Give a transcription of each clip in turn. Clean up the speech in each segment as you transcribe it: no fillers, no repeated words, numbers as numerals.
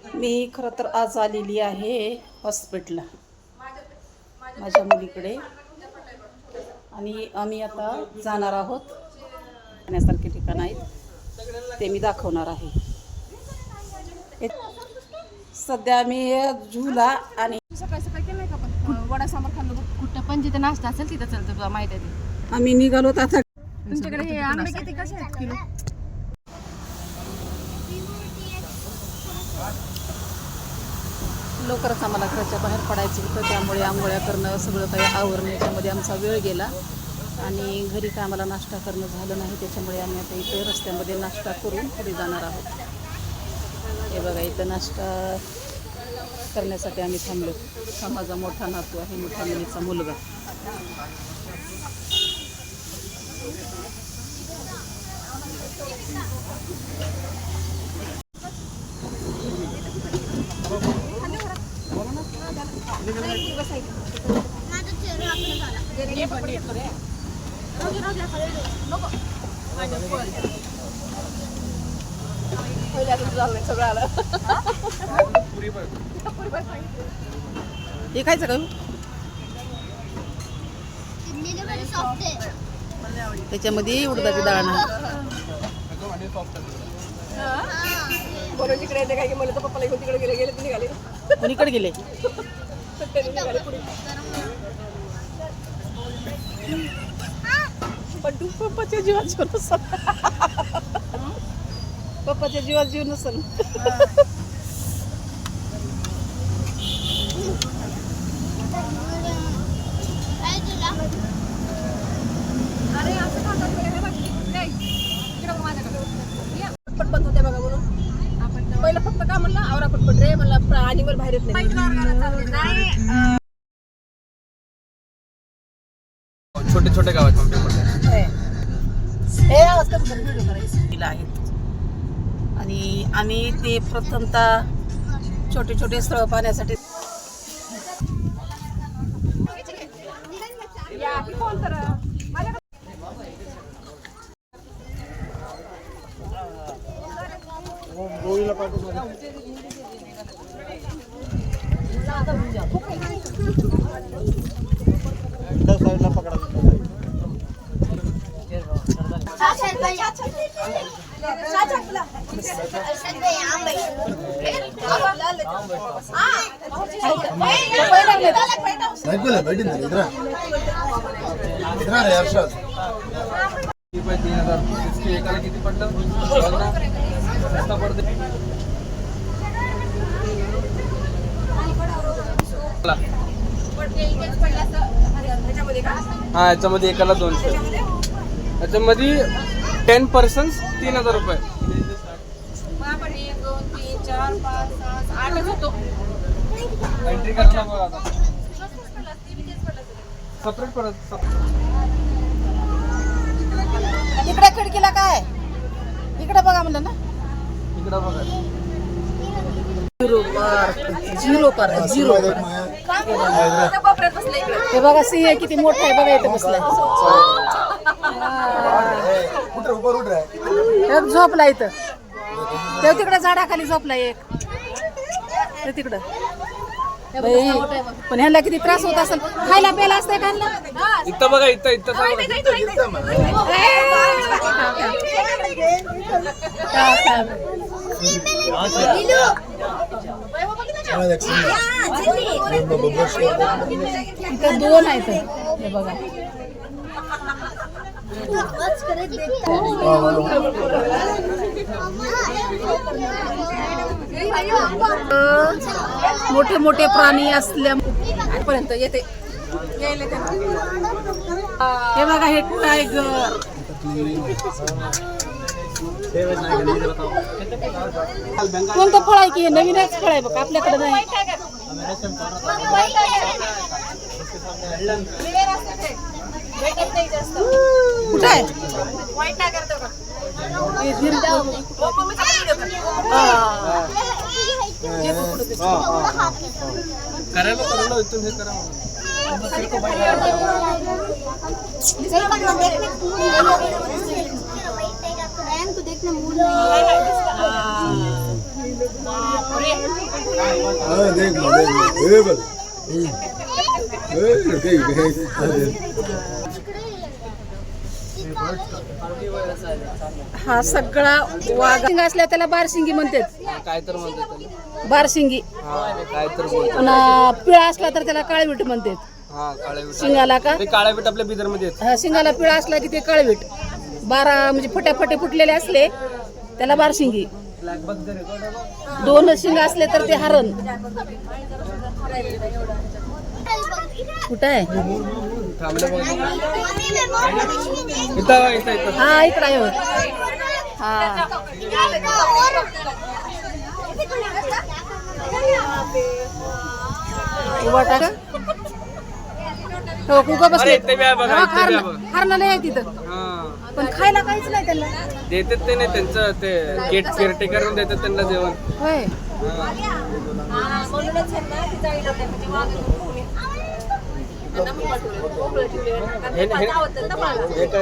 मी खरं तर आज आलेली आहे हॉस्पिटलला माझ्या मुलीकडे आणि आम्ही आता जाणार आहोत. पाहण्यासारखे ठिकाण आहेत ते मी दाखवणार आहे. सध्या मी झुला आणि सकाळी सकाळी केलं का पण वडा सांबार खाल्लं कुठं पण जिथे नाश्ता असेल तिथं चालतं तुला माहिती आहे ते. आम्ही निघालो आता. तुमच्याकडे हे आंबे किती कसे आहेत किलो? लवकरच आम्हाला घराच्या बाहेर पडायचं होतं, त्यामुळे आंघोळ्या करणं सगळं काही आवरण्याच्यामध्ये आमचा वेळ गेला आणि घरी काय आम्हाला नाश्ता करणं झालं नाही. त्याच्यामुळे आम्ही आता इथे रस्त्यामध्ये नाश्ता करून पुढे जाणार आहोत. हे बघा इथं नाश्ता करण्यासाठी आम्ही थांबलो. हा माझा मोठा नातू आहे, मोठ्या मुलीचा मुलगा. हे खायचं का? त्याच्यामध्ये उडदाची डाळ नाही. तिकडे येते काय की मला तर पप्पाला घेऊन तिकडे गेले गेले निघाले. कोणीकडे गेले? पण पप्पाच्या जीवात जीव नसल. पप्पाच्या जीवात जीव नसल. अरे असं खातात पटपट बंद होते बघा म्हणून आपण पहिलं फक्त का म्हणलं आवरा पटपट रे म्हणलं अॅनिमल बाहेर येत नाही. छोटे छोटे गाव आहेत. आणि आम्ही ते प्रथमतः छोटे छोटे स्थळ पाहण्यासाठी किती पडलं? हा याच्यामध्ये एकाला 200. याच्यामध्ये 10 पर्सन्स 3000 रुपये. आपण 1 2 3 4 5 6 8 होतो. एंट्री करायला बघा आता सेपरेट परत. इकडे खिडकीला काय इकडे बघा म्हणलं ना. इकडं बघा झिरो. हे बघा सिंह किती मोठा आहे बघा इथं बसलाय. झोपला इथं. तेव्हा तिकडे झाडाखाली झोपला एक. ते तिकडं पण ह्यांना किती त्रास होत असेल. खायला प्यायला असतंय का ह्यांना? इथं बघा इथं इथं इथं 2 आहेत. हे बघा मोठे मोठे प्राणी असल्यापर्यंत येते. हे बघा हे टायगर. कोणतं फळ आहे की हे? नवीनच फळ आहे बघा आपल्याकडे नाही. कुठं आहे? करायला इथून हे करा. देखना मूल हा सगळा वाघ शिंग असल्या त्याला बारशिंगी म्हणतात. काय तर म्हणतात त्याला. बारशिंगी. हा काय तर बोलतात. पुन्हा पिळा असला तर त्याला काळवीट म्हणतात. हा काळ्या बीट. शिंगाला का ते काळ्या बीट आपल्या बिदर मध्ये हा शिंगाला पिळा असला की ते काळवीट. 12 म्हणजे फटे फुटलेले असले त्याला बारशिंगी. 2 शिंग असले तर ते हरण. कुठं आहे? हा इकडं आहे. हा उभा टाका. हो कुका बसले. हरणाला आहे तिथं पण खायला काहीच नाही त्यांना. देतात ते नाही त्यांचं ते गेट केअरटेकर देतात त्यांना जेवण. होय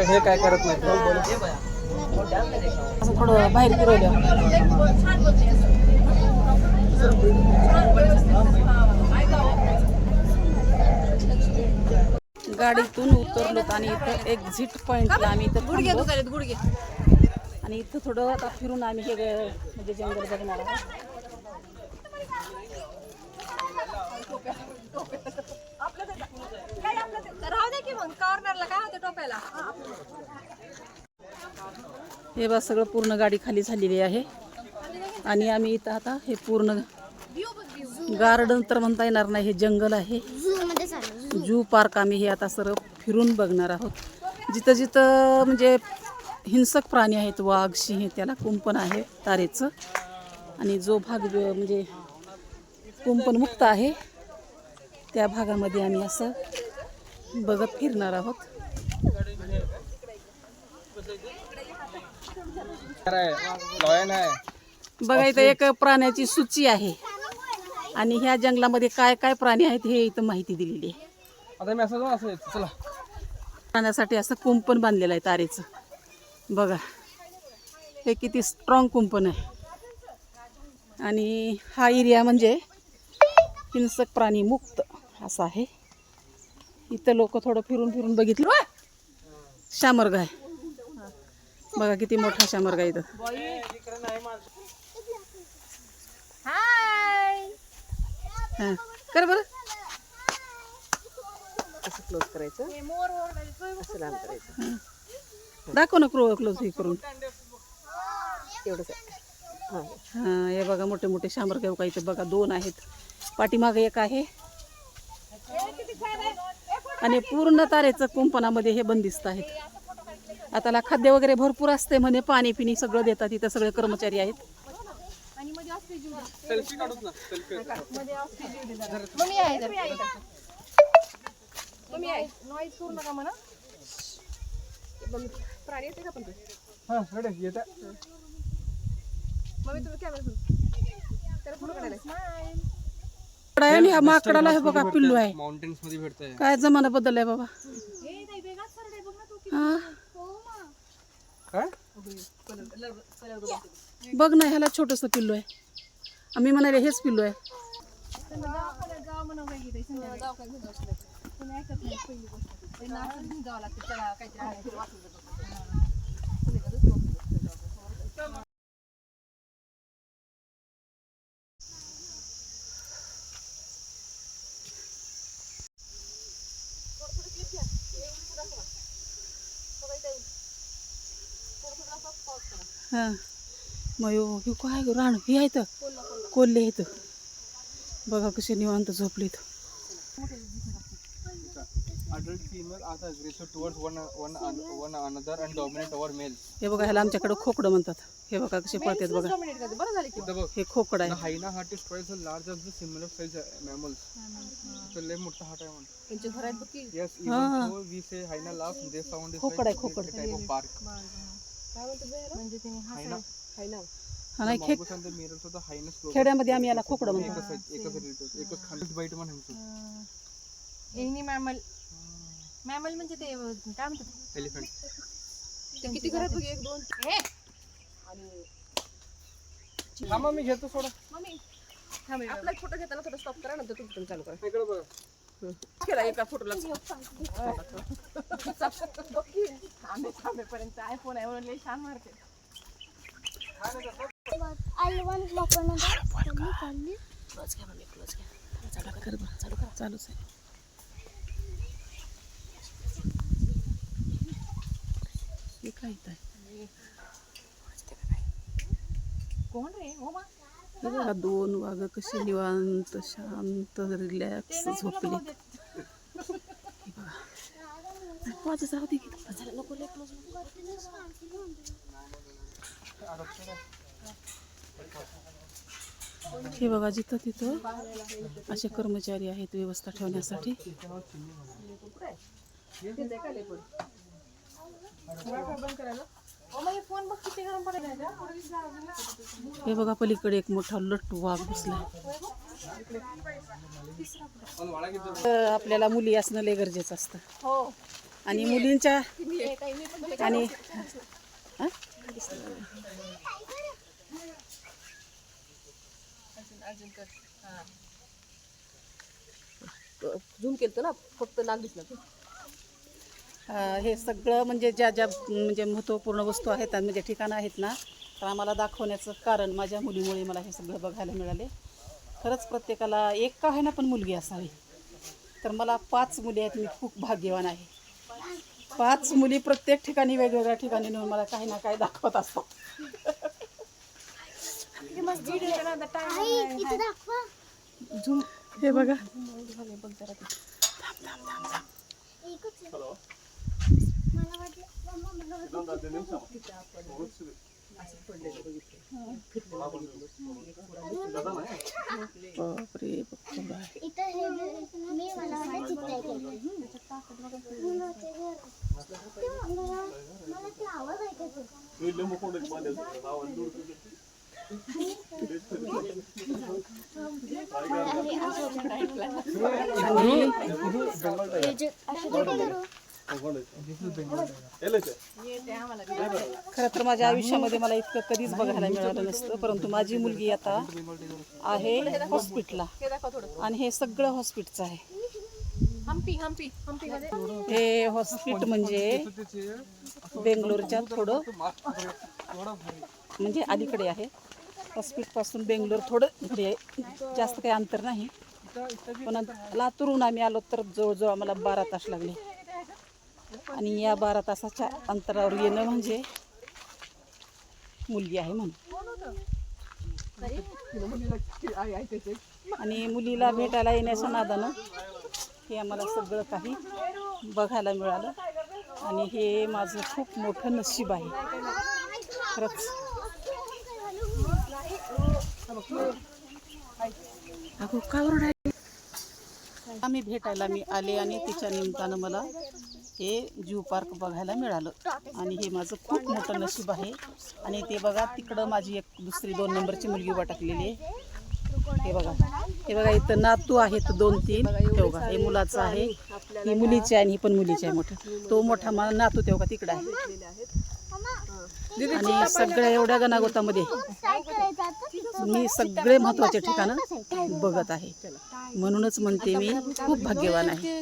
हे काय करत नाही. असं थोडं बाहेर फिरवलं. गाडीतून उतरलो आणि इथं एक्झिट पॉइंटला आम्ही इथं गुडघे आणि इथं थोडं आता फिरून आम्ही हे म्हणजे जंगल बघणार आहोत. हे बघ सगळं पूर्ण गाडी खाली झालेली आहे आणि आम्ही इथं आता हे पूर्ण गार्डन तर म्हणता येणार नाही, हे जंगल आहे. जू पार्क आम्ही हे आता सर्व फिरून बघणार आहोत. जिथं जिथं म्हणजे हिंसक प्राणी आहेत, वाघ सिंह, त्याला कुंपण आहे तारेचं. आणि जो भाग म्हणजे कुंपण मुक्त आहे त्या भागामध्ये आम्ही असं बघत फिरणार आहोत. बघा इथं एक प्राण्याची सूची आहे आणि ह्या जंगलामध्ये काय काय प्राणी आहेत हे इथं माहिती दिलेली आहे. आता मी असं चला प्राण्यासाठी असं कुंपण बांधलेलं आहे तारेचं. बघा हे किती स्ट्रॉंग कुंपण आहे. आणि हा एरिया म्हणजे हिंसक प्राणी मुक्त असा आहे. इथं लोक थोडं फिरून फिरून बघितलं. शामरगा आहे बघा, किती मोठा शामरगा इथं. हां कर बरं. असं क्लोज करायचं, असं लांब करायचं. दाखव ना क्लोज हे करून. एवढंच आहे. हां हे बघा मोठे मोठे शामरगा का इथं बघा 2 आहेत. पाठीमागे एक आहे आणि पूर्ण तारेचं कुंपणामध्ये हे बंदिस्त आहेत. आता खाद्य वगैरे भरपूर असते म्हणे, पाणी पिणी सगळं देतात. इथं सगळे कर्मचारी आहेत. आणि ह्या माकडाला हे बघा पिल्लू आहे. माउंटेन्स मध्ये भेटतंय. काय जमाना बदललाय बाबा. हा काय बघ ना, ह्याला छोटस पिल्लू आहे. आम्ही म्हणाले हेच पिल्लू आहे. हां मयो हे काय ग रान हे आहेत, कोल्हे आहेत बघा कसे निवांत झोपलेत. Adult female are aggressive towards one another and dominate over males. हे बघा ह्याला आमच्याकडे खोकडं म्हणतात. हे बघा कसे पळतात बघा. हे खोकड आहे. The hyena heart is twice as large as the similar size mammals. So लय मोठा हार्ट आहे म्हणून. त्यांच्या घरात बघ. Yes, even though we say hyena laughs, they sound is खोकड आहे, like Khokad. a type of bark. म्हणजे त्यांनी Hyena. हा नाही खे Mongoose and the mirrors of the hyenas close. खेड्यामध्ये आम्ही याला खोकडं म्हणतो. एकच relative, एकच खालीच बाईट म्हणायचं. एनी मॅमल म्हणजे ते काय म्हणतात, एलिफंट. किती घरात बघ 1 2 हा मग मी घेतो सोडा. आपला एक फोटो घेताना थोडं स्टॉप करा, नंतर तुम्ही चालू करा. इकडे बघा. केला एका फोटोलाच थांबेपर्यंत आयफोन आहे म्हणून लई छान मारते. चालूच आहे. हे काय इथं आहे? कोण रे हो मा? हे बघा 2 वाघ कशी निवांत शांत रिलॅक्स झोपली. हे बघा माझं जाऊ दे की. हे बघा जिथं तिथं असे कर्मचारी आहेत व्यवस्था ठेवण्यासाठी. हे बघा पलीकडे एक मोठा लट्टू वाघ बसलाय. आपल्याला मुली असणं लय गरजेचं असतं. हो. आणि मुलींच्या आणि झूम केलं ना, फक्त नाक दिसलं. हे सगळं म्हणजे ज्या ज्या म्हणजे महत्त्वपूर्ण वस्तू आहेत आणि म्हणजे ठिकाणं आहेत ना, तर आम्हाला दाखवण्याचं कारण माझ्या मुलीमुळे मला हे सगळं बघायला मिळाले. खरंच प्रत्येकाला एक का आहे ना पण मुलगी असावी. तर मला 5 मुली आहेत. मी खूप भाग्यवान आहे. 5 मुली प्रत्येक ठिकाणी वेगवेगळ्या ठिकाणी नेऊन मला काही ना काही दाखवत असतात. झूम हे बघा. बापरे खरं तर माझ्या आयुष्यामध्ये मला इतकं कधीच बघायला मिळालं नसतं. परंतु माझी मुलगी आता आहे हॉस्पिटलला आणि हे सगळं हॉस्पिटलचं आहे. हे हॉस्पिटल म्हणजे बेंगलोरच्या थोडं म्हणजे अलीकडे आहे. हॉस्पिटलपासून बेंगलोर थोडं इकडे आहे. जास्त काही अंतर नाही. पण लातूरहून आम्ही आलो तर जवळजवळ आम्हाला 12 तास लागले. आणि या 12 तासाच्या अंतरावर येणं म्हणजे मुलगी आहे म्हणून. आणि मुलीला भेटायला येण्याच्या नादानं हे आम्हाला सगळं काही बघायला मिळालं. आणि हे माझं खूप मोठं नशीब आहे खरंच. अगो का ओरडायला? आम्ही भेटायला मी आले आणि तिच्या निमित्तानं मला हे जू पार्क बघायला मिळालं. आणि हे माझं खूप मोठं नशीब आहे. आणि ते बघा तिकडं माझी एक दुसरी 2 नंबरची मुलगी उभा टाकलेली आहे. हे बघा, हे बघा इथं नातू आहेत 2-3. ते बघा हे मुलाचं आहे, ही मुलीची आहे आणि ही पण मुलीची आहे. मोठं तो मोठा नातू ते बघा तिकडं आहे. आणि सगळ्या एवढ्या गणागोतामध्ये मी सगळे महत्त्वाचे ठिकाणं बघत आहे. म्हणूनच म्हणते मी खूप भाग्यवान आहे.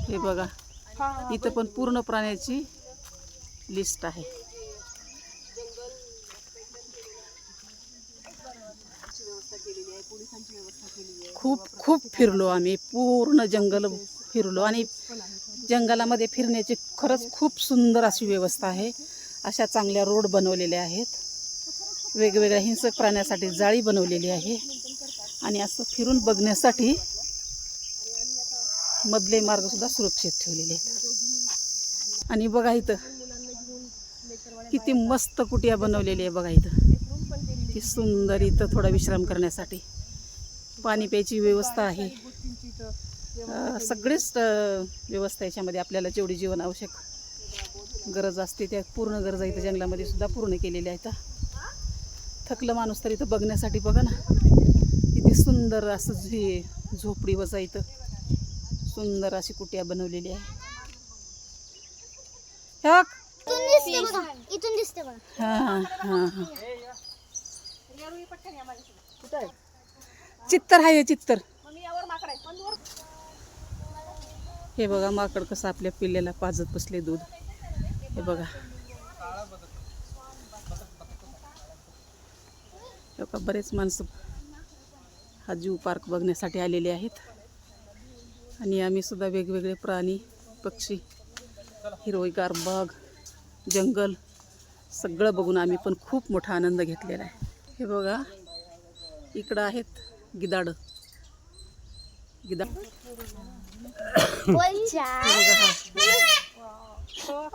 हे बघा इथं पण पूर्ण प्राण्याची लिस्ट आहे. खूप खूप फिरलो आम्ही. पूर्ण जंगल फिरलो आणि जंगलामध्ये फिरण्याची खरंच खूप सुंदर अशी व्यवस्था आहे. अशा चांगल्या रोड बनवलेले आहेत. वेगवेगळ्या हिंसक प्राण्यासाठी जाळी बनवलेली आहे. आणि असं फिरून बघण्यासाठी मधले मार्ग सुद्धा सुरक्षित ठेवलेले आहेत. आणि बघा इथं किती मस्त कुटिया बनवलेली आहे. बघा इथं किती सुंदर. इथं थोडा विश्राम करण्यासाठी पाणी प्यायची व्यवस्था आहे. सगळेच व्यवस्था याच्यामध्ये आपल्याला जेवढी जीवन आवश्यक गरज असते त्या पूर्ण गरजा इथं जंगलामध्ये सुद्धा पूर्ण केलेल्या आहेत. थकलं माणूस तर इथं बघण्यासाठी बघा ना किती सुंदर असं झोपडी वजा इथं सुंदर अशी कुटिया बनवलेली आहे. हां हां हां हां कुठं आहे? चित्तर आहे चित्तर. मम्मी यावर माकड आहे पण वर हे बघा माकड कसं आपल्या पिल्ल्याला पाजत बसले दूध. हे बघा, हे बघा बरेच माणसं हा जू पार्क बघण्यासाठी आलेले आहेत. आणि आम्ही सुद्धा वेगवेगळे प्राणी, पक्षी, हिरवीगार बाग, जंगल सगळं बघून आम्ही पण खूप मोठा आनंद घेतलेला आहे. हे बघा इकडं आहेत गिधाड. गिधाड हे बघा, हा थोडं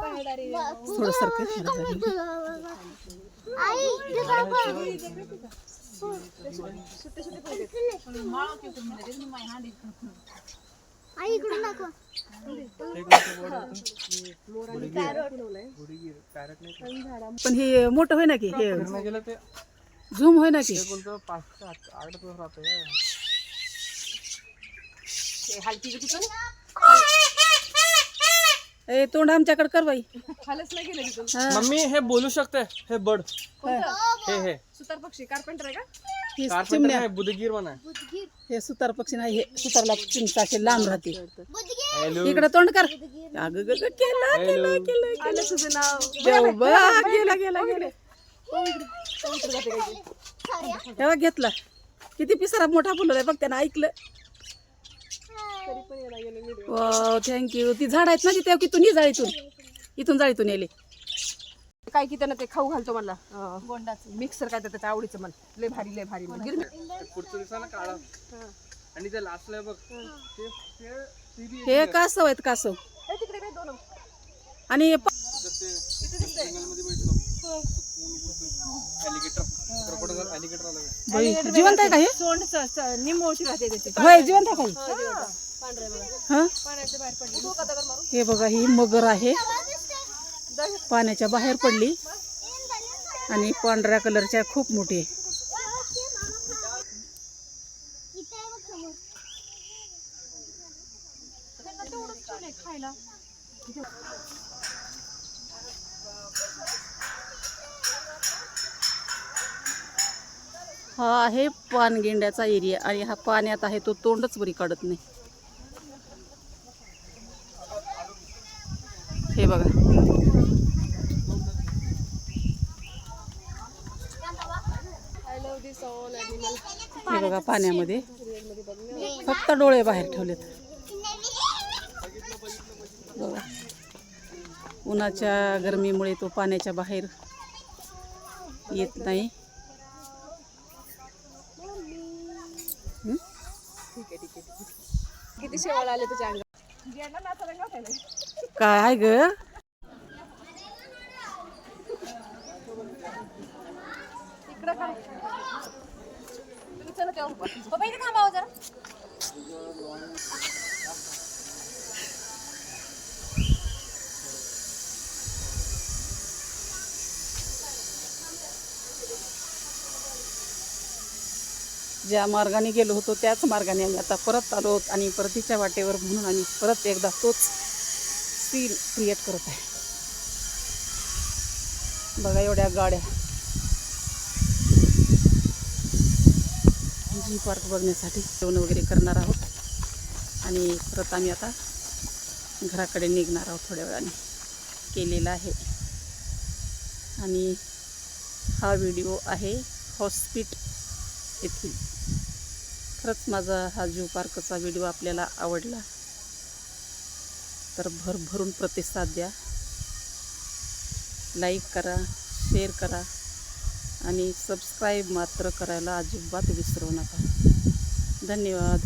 पण हे मोठं होय ना की हे गेलं ते झूम होय ना की. कोणतं 5 ते 8 दिवस राहतं. हलकी तिथून ए तोंड आमच्याकडे कर बाई. खालच नाही गेलं तिथून. हा. मम्मी हे बोलू शकते. हे बर्ड कोणतं? हे सुतार पक्षी कारपेंटर आहे का? ही कारपेंटर चिमण्या. आहे, बुधगीर म्हणा. हे सुतार पक्षी नाही, हे सुतारला चिंच असे लांब राहते. हॅलो इकडे तोंड कर. अगं ग ग, केलं केलं केलं आलं तुझं नाव. देव बा, गेला गेला गेला. तेव्हा घेतला. किती पिसारा मोठा फुललाय बघ, त्यानं ऐकलं. तरी पण याला गेलं मी. Wow thank you. ती झाड आहेत ना तिथे, की तुम्ही जाळीतून इथून जाळीतून येले. काय की त्यानं ते खाऊ घालतो म्हणला गोंडाचं मिक्सर काय तर त्याच्या आवडीचं म्हण. लय भारी लय भारी म्हण. गिरमी. पुढचं दिवसाला काळा आणि ते लास्टला बघ ते बी हे कासव आहेत, कासव. ए, तिकडे काय दोन आणि जंगलमध्ये भेटलो ॲलिगेटर क्रोकोडाईल ॲलिगेटर आला. बाई, जिवंत आहे का हे? सोंड निमोशी राहते त्याची. होय जिवंत आहे का हे? पांढरे बघा हा पाण्याच्या बाहेर पडली. तू कदा कर मारून. हे बघा, ही मगर आहे, पाण्याच्या बाहेर पडली आणि पांढऱ्या कलरच्या खूप मोठी आहे. हा आहे पानगेंड्याचा एरिया आणि हा पाण्यात आहे तो तोंडच वरी काढत नाही. हे बघा, I love this all animal. हे बघा पाण्यामध्ये फक्त डोळे बाहेर ठेवलेत. बघा, उन्हाच्या गरमीमुळे तो पाण्याच्या बाहेर येत नाही. ठीक आहे ठीक आहे. किती शेवाळ आले तुझ्या अंगात. गेला नाचायला गावाला. काय ग, इकडं का तुम्ही चला तेव्हा बाबा इथे थांबावं जरा. ज्या मार्गाने गेलो होतो त्याच मार्गाने आम्ही आता परत आलो आहोत आणि परतीच्या वाटेवर म्हणून आम्ही परत एकदा तोच सीन क्रिएट करत आहे. बघा एवढ्या गाड्या. जी पार्क बघण्यासाठी जेवण वगैरे करणार आहोत आणि परत आम्ही आता घराकडे निघणार आहोत थोड्या वेळाने. केलेला आहे. आणि हा व्हिडिओ आहे हॉस्पिट येथील. खरंच माझा हा जू पार्कचा व्हिडिओ आपल्याला आवडला तर भरभरून प्रतिसाद द्या. लाईक करा, शेअर करा आणि सबस्क्राईब मात्र करायला अजिबात विसरू नका. धन्यवाद.